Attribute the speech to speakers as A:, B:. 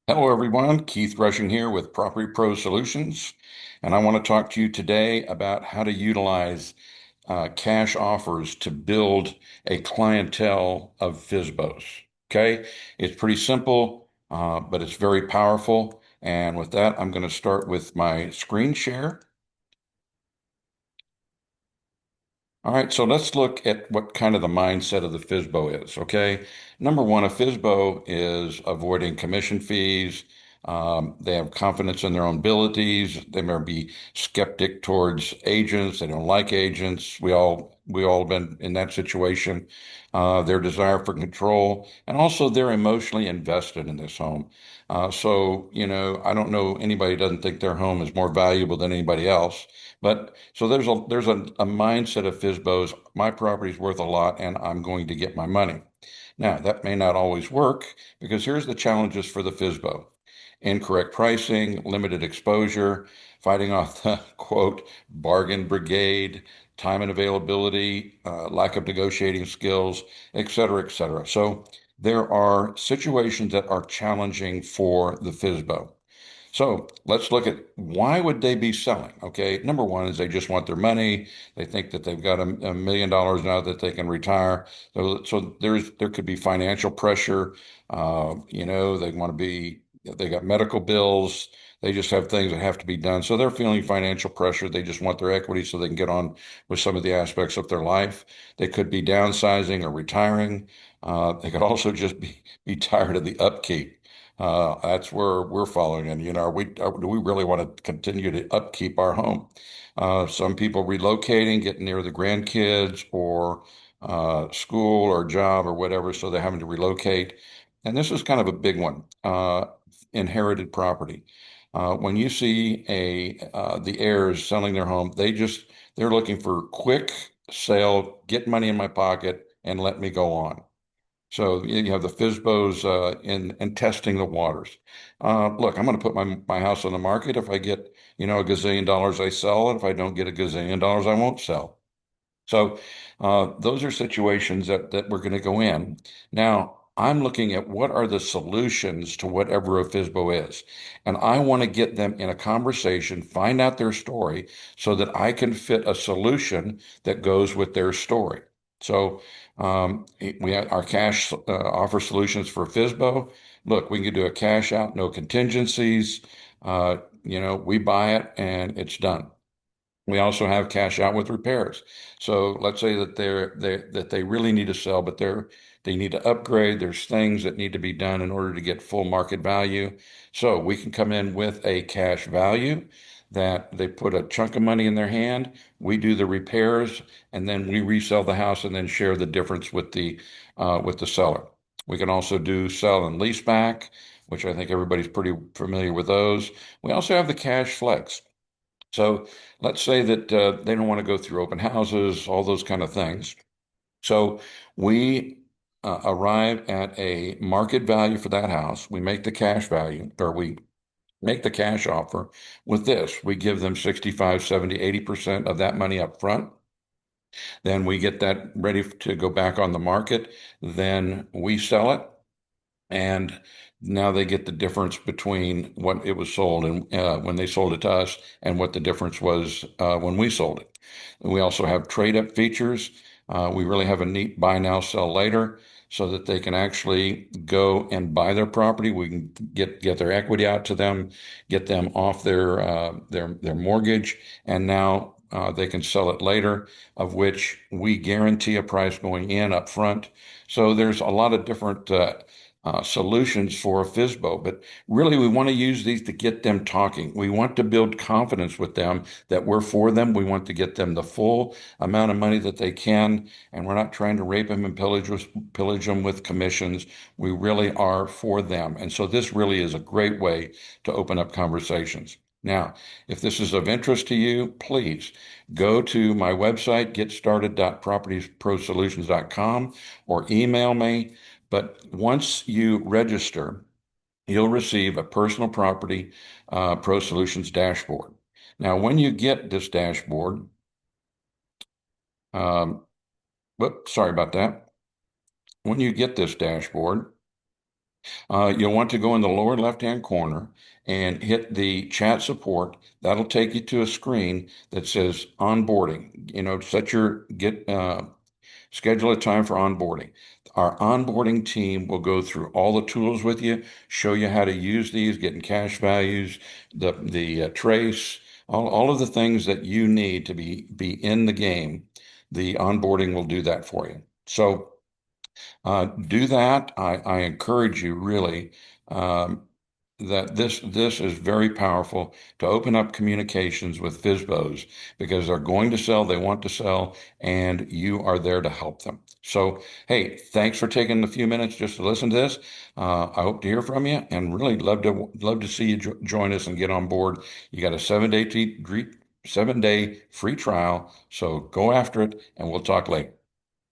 A: Hello, everyone. Keith Rushing here with Property Pro Solutions, and I want to talk to you today about how to utilize cash offers to build a clientele of FSBOs. Okay, it's pretty simple, but it's very powerful. And with that, I'm going to start with my screen share. All right, so let's look at what kind of the mindset of the FSBO is, okay? Number one, a FSBO is avoiding commission fees. They have confidence in their own abilities. They may be skeptic towards agents. They don't like agents. We all have been in that situation. Their desire for control, and also they're emotionally invested in this home. So, I don't know anybody who doesn't think their home is more valuable than anybody else. But so there's a mindset of FSBOs. My property's worth a lot, and I'm going to get my money. Now, that may not always work because here's the challenges for the FSBO: incorrect pricing, limited exposure, fighting off the quote bargain brigade, time and availability, lack of negotiating skills, et cetera, et cetera. So there are situations that are challenging for the FSBO. So let's look at why would they be selling? Okay, number one is they just want their money. They think that they've got $1 million now that they can retire. So there could be financial pressure. They want to be. They got medical bills. They just have things that have to be done. So they're feeling financial pressure. They just want their equity so they can get on with some of the aspects of their life. They could be downsizing or retiring. They could also just be tired of the upkeep. That's where we're following. And, do we really want to continue to upkeep our home? Some people relocating, getting near the grandkids or school or job or whatever, so they're having to relocate. And this is kind of a big one, inherited property. When you see the heirs selling their home, they're looking for quick sale, get money in my pocket, and let me go on. So you have the FSBOs in testing the waters. Look, I'm going to put my house on the market. If I get, a gazillion dollars, I sell it. If I don't get a gazillion dollars, I won't sell. So those are situations that we're going to go in. Now, I'm looking at what are the solutions to whatever a FSBO is. And I want to get them in a conversation, find out their story so that I can fit a solution that goes with their story. So we have our cash offer solutions for FSBO. Look, we can do a cash out, no contingencies. We buy it and it's done. We also have cash out with repairs. So let's say that they really need to sell, but they need to upgrade. There's things that need to be done in order to get full market value. So we can come in with a cash value that they put a chunk of money in their hand. We do the repairs, and then we resell the house and then share the difference with the seller. We can also do sell and lease back, which I think everybody's pretty familiar with those. We also have the cash flex. So let's say that they don't want to go through open houses, all those kind of things. So we arrive at a market value for that house. We make the cash value, or we make the cash offer with this. We give them 65, 70, 80% of that money up front. Then we get that ready to go back on the market. Then we sell it. And now they get the difference between what it was sold and when they sold it to us and what the difference was when we sold it. We also have trade up features. We really have a neat buy now, sell later so that they can actually go and buy their property. We can get their equity out to them, get them off their mortgage, and now they can sell it later, of which we guarantee a price going in up front. So there's a lot of different solutions for a FSBO, but really we want to use these to get them talking. We want to build confidence with them that we're for them. We want to get them the full amount of money that they can, and we're not trying to rape them and pillage them with commissions. We really are for them. And so this really is a great way to open up conversations. Now, if this is of interest to you, please go to my website, getstarted.propertiesprosolutions.com, or email me. But once you register, you'll receive a personal property pro solutions dashboard. Now, when you get this dashboard, um, sorry about that. When you get this dashboard, You'll want to go in the lower left-hand corner and hit the chat support. That'll take you to a screen that says onboarding. Set your get schedule a time for onboarding. Our onboarding team will go through all the tools with you, show you how to use these, getting cash values, the trace, all of the things that you need to be in the game. The onboarding will do that for you. So do that. I encourage you really um, that this is very powerful to open up communications with FSBOs because they're going to sell, they want to sell, and you are there to help them. So, hey, thanks for taking a few minutes just to listen to this. I hope to hear from you, and really love to see you join us and get on board. You got a 7-day 7-day free trial, so go after it, and we'll talk later.